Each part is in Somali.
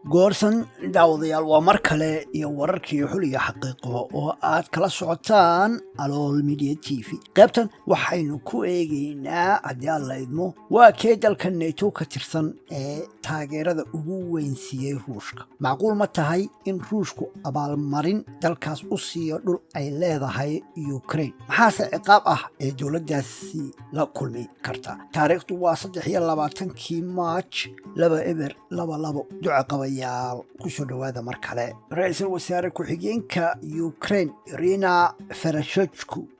goorsan daawadayaal waa mar kale iyo wararkii xuliga xaqiiqo oo aad kala socotaan Alool Media TV. qaybtan waxaynu ku eegaynaa haddii aan la idmo waa kee dalka NATO ka tirsan ee taageerada ugu weyn siiyey Ruushka. Macquul ma tahay in Ruushku abaalmarin dalkaas u siiyo dhul ay leedahay Ukraine? Maxaase ciqaab ah ee dowladdaasi la kulmi karta? Taariikhdu waa 23 March 2022. duca qabayaal ku soo dhawaada mar kale. Ra'iisul wasaare ku-xigeenka Ukraine Irina Vereshchuk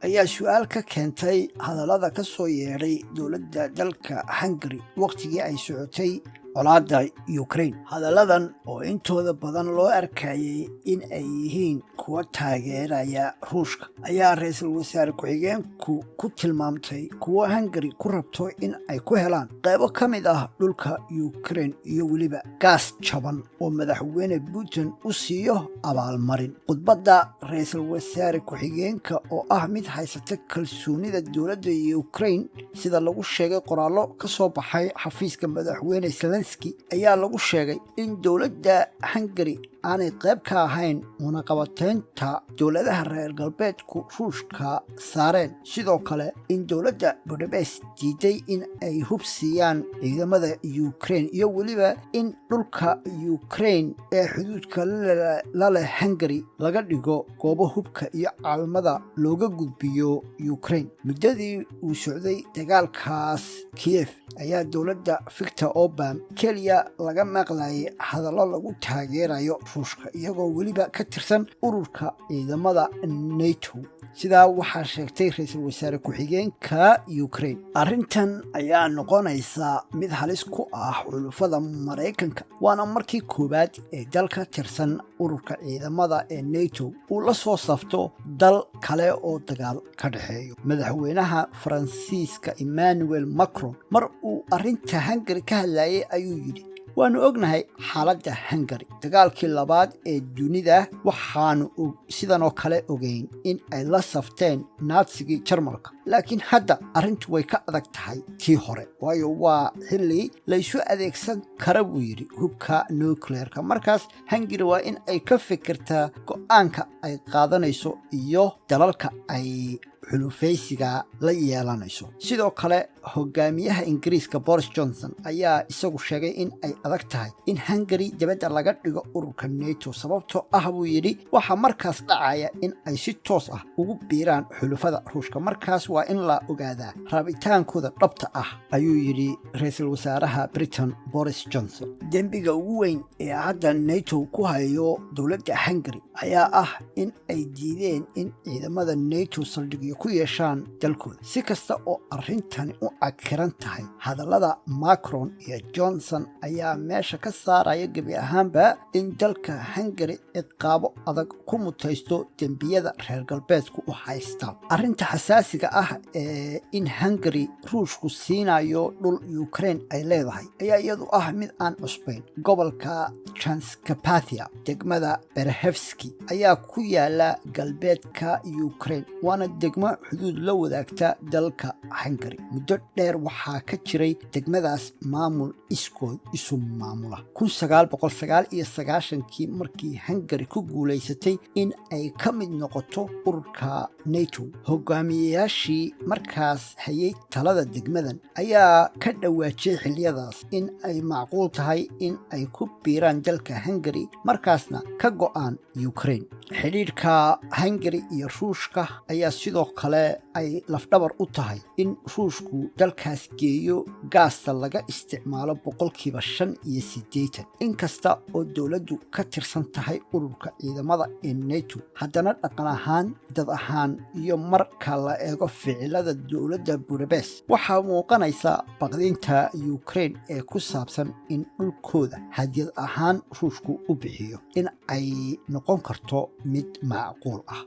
ayaa su'aal ka keentay hadallada ka soo yeedhay dowladda dalka Hungary waqtigii ay socotay colaadda Ukraine. Hadalladan oo intooda badan loo arkayay in ay yihiin kuwa taageeraya Ruushka ayaa ra'iisul wasaare ku-xigeenku ku tilmaamtay kuwa Hungary ku rabto in ay ku helaan qaybo ka mid ah dhulka Ukraine iyo weliba gaas jaban oo madaxweyne Putin u siiyo abaalmarin. Khudbadda ra'iisul wasaare ku-xigeenka oo ah mid haysata kalsoonida dowladda Ukraine sida lagu sheegay qoraallo ka soo baxay xafiiska madaxweyne Zelensky ayaa lagu sheegay in dowladda Hungary aanay qayb ka ahayn munaqabataynta dowladaha reer galbeedku Ruushka saareen. Sidoo kale in dowladda Budapest diiday in ay hub siiyaan ciidamada Ukraine iyo weliba in dhulka Ukraine ee xuduudka la leh Hungary laga dhigo goobo hubka iyo caawimada looga gudbiyo Ukraine. Muddadii uu socday dagaalkaas Kiev ayaa dowladda Viktor Orbán keliya laga maqlayay hadallo lagu taageerayo Ruushka iyagoo weliba ka tirsan ururka ciidamada NATO. sidaa waxaa sheegtay ra'iisul wasaare ku-xigeenka Ukraine. Arrintan ayaa noqonaysa mid halis ku ah xulufada Mareykanka, waana markii koowaad ee dalka tirsan ururka ciidamada ee NATO uu la soo safto dal kale oo dagaal ka dhexeeyo. Madaxweynaha Faransiiska Emmanuel Macron mar uu arrinta Hungary ka hadlayay ayuu yidhi, waanu ognahay xaaladda Hungary. Dagaalkii labaad ee dunida waxaanu sidan oo kale ogeyn in ay la safteen Naatsigii Jarmalka, laakiin hadda arrintu way ka adag tahay tii hore, waayo waa xilli laysu adeegsan kara buu yidhi hubka nuclearka. markaas Hungary waa in ay ka fikirtaa go'aanka ay qaadanayso iyo dalalka ay xulufaysiga la yeelanayso. sidoo kale hogaamiyaha Ingiriiska Boris Johnson ayaa isagu sheegay in ay adag tahay in Hungary dibadda laga dhigo ururka NATO sababtoo ah buu yidhi waxaa markaas dhacaya in ay si toos ah ugu biiraan xulufada Ruushka. markaas waa in la ogaadaa rabitaankooda dhabta ah ayuu yidhi ra'iisul wasaaraha Britain Boris Johnson. dembiga ugu weyn ee hadda NATO ku hayo dowladda Hungary ayaa ah in ay diideen in ciidamada NATO saldhigyo ku yeeshaan dalkooda. si kasta oo arrintani u cakiran tahay, hadallada Macron iyo Johnson ayaa meesha ka saaraya gebi ahaanba in dalka Hungary ciqaabo adag ku mutaysto dembiyada reer galbeedku u haystaan. arrinta xasaasiga ah ee in Hungary Ruushku siinayo dhul Ukraine ay leedahay ayaa iyadu ah mid aan cusbayn. gobolka Transcarpathia degmada Berehevsky ayaa ku yaala galbeedka Ukraine, waana degmo xuduud la wadaagta dalka Hungary. muddo dheer waxaa ka jiray degmadaas maamul iskood isu maamula. 1999 markii Hungary ku guulaysatay in ay ka mid noqoto ururka NATO, hogaamiyayaashii markaas hayay talada degmadan ayaa ka dhawaajiyay xilliyadaas in ay macquul tahay in ay ku biiraan dalka Hungary markaasna ka go'aan Ukraine. xidhiidhka Hungary iyo Ruushka ayaa sidoo kale ay lafdhabar u tahay in Ruushku dalkaas geeyo gaasta laga isticmaalo 85%. inkasta oo dowladdu ka tirsan tahay ururka ciidamada ee NATO, haddana dhaqan ahaan, dad ahaan iyo marka la eego ficilada dowladda Budapest waxaa muuqanaysa baqdinta Ukraine ee ku saabsan in dhulkooda hadiyad ahaan Ruushku u bixiyo in ay noqon karto mid macquul ah.